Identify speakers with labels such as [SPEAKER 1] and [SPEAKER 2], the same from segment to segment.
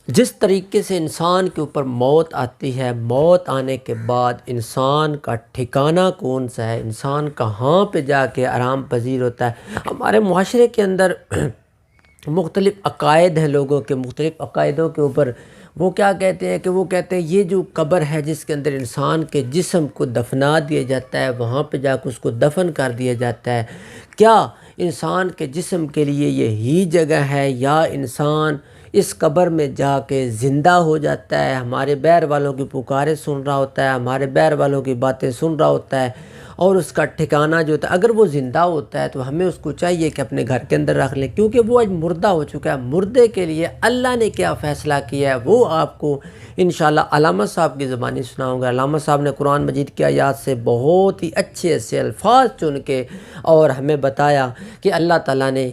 [SPEAKER 1] جس طریقے سے انسان کے اوپر موت آتی ہے، موت آنے کے بعد انسان کا ٹھکانہ کون سا ہے، انسان کہاں پہ جا کے آرام پذیر ہوتا ہے۔ ہمارے معاشرے کے اندر مختلف عقائد ہیں لوگوں کے، مختلف عقائدوں کے اوپر وہ کیا کہتے ہیں کہ وہ کہتے ہیں یہ جو قبر ہے جس کے اندر انسان کے جسم کو دفنا دیا جاتا ہے، وہاں پہ جا کے اس کو دفن کر دیا جاتا ہے، کیا انسان کے جسم کے لیے یہی جگہ ہے یا انسان اس قبر میں جا کے زندہ ہو جاتا ہے، ہمارے بیر والوں کی پکاریں سن رہا ہوتا ہے، ہمارے بیر والوں کی باتیں سن رہا ہوتا ہے، اور اس کا ٹھکانہ جو ہوتا ہے اگر وہ زندہ ہوتا ہے تو ہمیں اس کو چاہیے کہ اپنے گھر کے اندر رکھ لیں، کیونکہ وہ آج مردہ ہو چکا ہے۔ مردے کے لیے اللہ نے کیا فیصلہ کیا ہے وہ آپ کو انشاءاللہ علامہ صاحب کی زبانی سناؤں گا۔ علامہ صاحب نے قرآن مجید کی آیات سے بہت ہی اچھے سے الفاظ چن کے اور ہمیں بتایا کہ اللہ تعالیٰ نے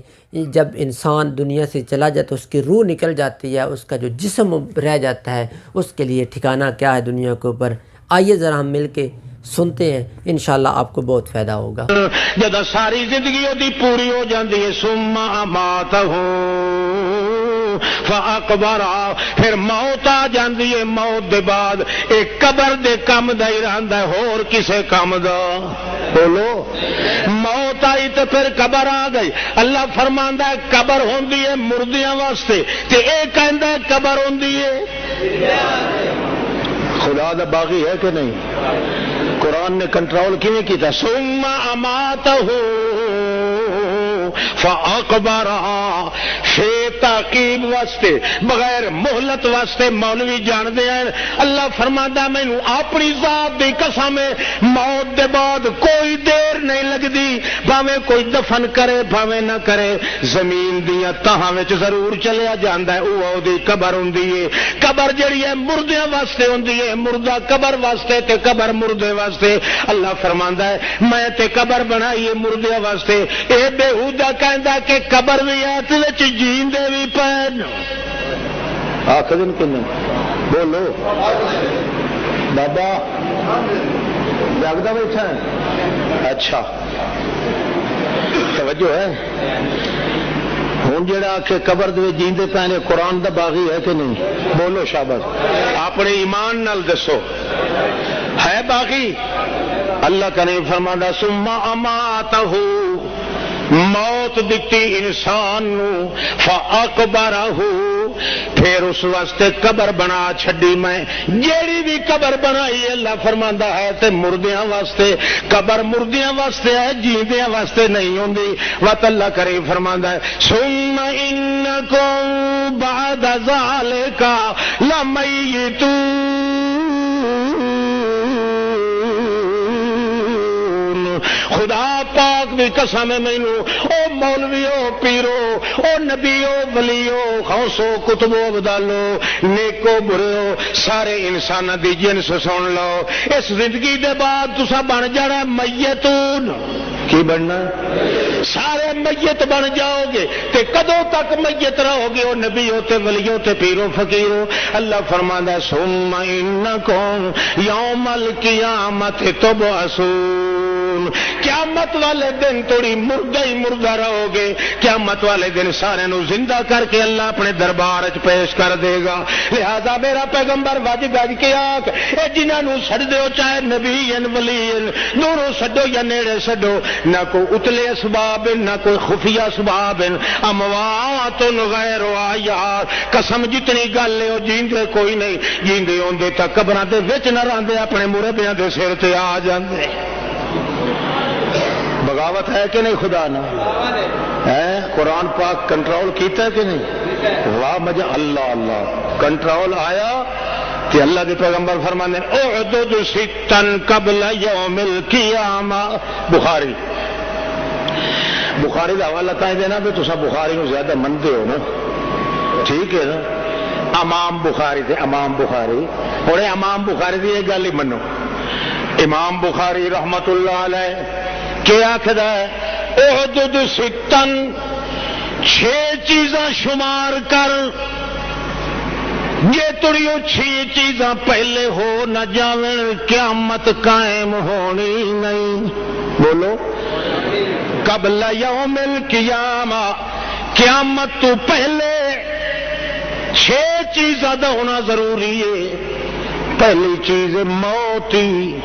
[SPEAKER 1] جب انسان دنیا سے چلا جاتا ہے، اس کی روح نکل جاتی ہے، اس کا جو جسم رہ جاتا ہے، اس کے لیے ٹھکانہ کیا ہے دنیا کے اوپر۔ آئیے ذرا ہم مل کے سنتے ہیں، انشاءاللہ آپ کو بہت فائدہ ہوگا۔
[SPEAKER 2] جب ساری زندگی دی پوری ہو جاتی ہے، ثم اماتہ فاقبرہ، پھر موت آ جاندی ہے، موت دے بعد ایک قبر دے کم دا ہی رہندا ہے، ہور کسے کم دا؟ بولو، موت آئی تو پھر قبر آ گئی۔ اللہ فرماندا ہے قبر ہوندی ہے مردیاں واسطے، تے اے کہندا ہے قبر ہوندی ہے خدا دا باغی ہے کہ نہیں؟ قرآن نے کنٹرول کیوں کیتا؟ ثم اماتہ فاقبرہ، تعقیب واسطے بغیر مہلت واسطے مولوی جان دے ہیں۔ اللہ فرماتا مینوں اپنی ذات دی قسم ہے، موت دے بعد کوئی دیر نہیں لگدی، بھاویں کوئی دفن کرے بھاویں نہ کرے، زمین دیاں تہاں وچ ضرور چلیا جاندا ہے، اوہ دی قبر ہوندی ہے۔ قبر جڑی ہے مردیاں واسطے ہوندی ہے، مردہ قبر واسطے تے قبر مردے واسطے۔ اللہ فرماندا ہے میں تے قبر بنائی ہے مردے واسطے، اے بےہودہ کہندا کہ قبر وی ہے تے وچ جیندے وی پین آخر کہ نہیں؟ بولو بابا جاگتا بیٹھا ہے؟ اچھا توجہ ہے۔ ہوں جڑا کہ قبر دے جیندے پے قرآن دا باغی ہے کہ نہیں؟ بولو شاباش، اپنے ایمان نال دسو ہے باغی؟ اللہ کا نہیں فرماتا ثم اماتہ، موت دتی انسان نو، فاقبرہ، پھر اس واسطے قبر بنا چھڈی میں۔ جیڑی بھی قبر بنائی اللہ فرماندا ہے تے مردیاں واسطے، قبر مردیاں واسطے ہے، جیندیاں واسطے نہیں ہوندی۔ وقت اللہ کریم فرماندا ہے ثم انکم بعد ذالک لمیتون، خدا پاک دی قسم ہے مینوں، او مولویو پیرو، او نبیو ولیو، غوثو کتبو ابدالو، نیکو برو، سارے انساناں دی جنس سن لو، اس زندگی دے بعد تساں بن جانا میتون۔ کی بننا؟ سارے میت بن جاؤ گے، تے کدوں تک میت رہو گے؟ او نبیو تے ولیو تے پیرو فقیرو۔ اللہ فرماندا ہے ثم انکم یوم القیامت تبعثون، قیامت والے دن توڑی مردہ ہی مردہ رہو گے، قیامت والے دن سارے نو زندہ کر کے اللہ اپنے دربار چ پیش کر دے گا۔ لہذا میرا پیغمبر وج گج کے آکھ اے جنہاں نو چھڈ دیو، چاہے نبی ولی دونوں چھڈو یا نیڑے چھڈو، نہ کوئی اتلے اسباب نہ کوئی خفیہ اسباب، اموات غیر احیاء، قسم جتنی گل ہے وہ جیندے کوئی نہیں، جیندے ہوندے تا قبراں دے وچ نہ رہندے، اپنے مربیاں دے سر تے آ جاندے۔ بغاوت ہے کہ نہیں؟ خدا نہ ہے قرآن پاک کنٹرول کیتا ہے کہ نہیں؟ واہ مجھے اللہ اللہ کنٹرول آیا کہ اللہ کے پیغمبر فرمانے اعدد ستن قبل یوم القیامہ۔ بخاری دا حوالہ تائیں دینا بھی تسا بخاری نو زیادہ منتے ہو نا، ٹھیک ہے نا؟ امام بخاری تے امام بخاری، اور امام بخاری دی یہ گل ہی منو۔ امام بخاری رحمت اللہ علیہ کیا آخدا ہے؟ اعدد ستن، 6 چیزاں شمار کر، یہ تڑیو 6 چیزاں پہلے ہو نہ جاویں قیامت قائم ہونی نہیں۔ بولو قبل یوم القیامہ، قیامت تو پہلے 6 چیزاں دا ہونا ضروری ہے. پہلی چیز موت ہی.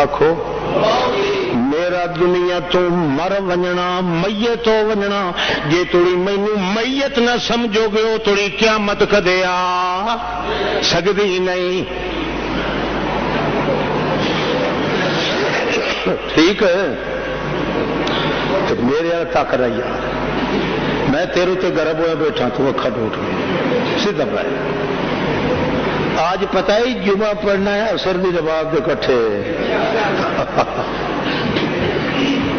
[SPEAKER 2] آکھو میرا دنیا تو مر ونجنا میت ہو ونجنا. جے تھوڑی مینو میت نہ سمجھو گے وہ تھوڑی قیامت کدے آ سکتی نہیں. ٹھیک ہے تو میرے والا تک رہی میں تیرے تے گرب ہوا بیٹھا تو اکھا ٹوٹ گئی سیدھا پایا. آج پتہ ہی جمعہ پڑھنا ہے اثر دی جواب دے کٹھے.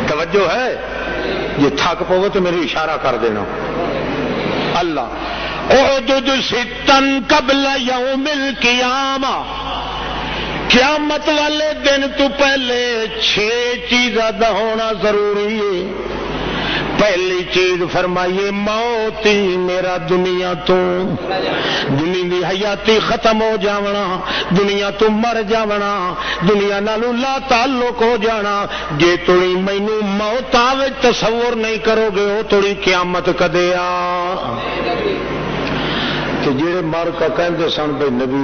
[SPEAKER 2] توجہ ہے یہ تھک پو تو میری اشارہ کر دینا. اللہ اعدد ستن قبل یوم القیامہ. قیامت والے دن تو پہلے 6 چیزاں دا ہونا ضروری ہے. پہلی چیز فرمائیے موت ہی. میرا دنیا تو دنیا دی حیاتی ختم ہو جاونا, دنیا تو مر جاونا, دنیا نالو لا تعلق ہو جانا. جے تھوڑی مینو موت آوے تصور نہیں کرو گے وہ تھوڑی قیامت کدے آ. تو جڑے مر کا کہندے سن بھائی نبی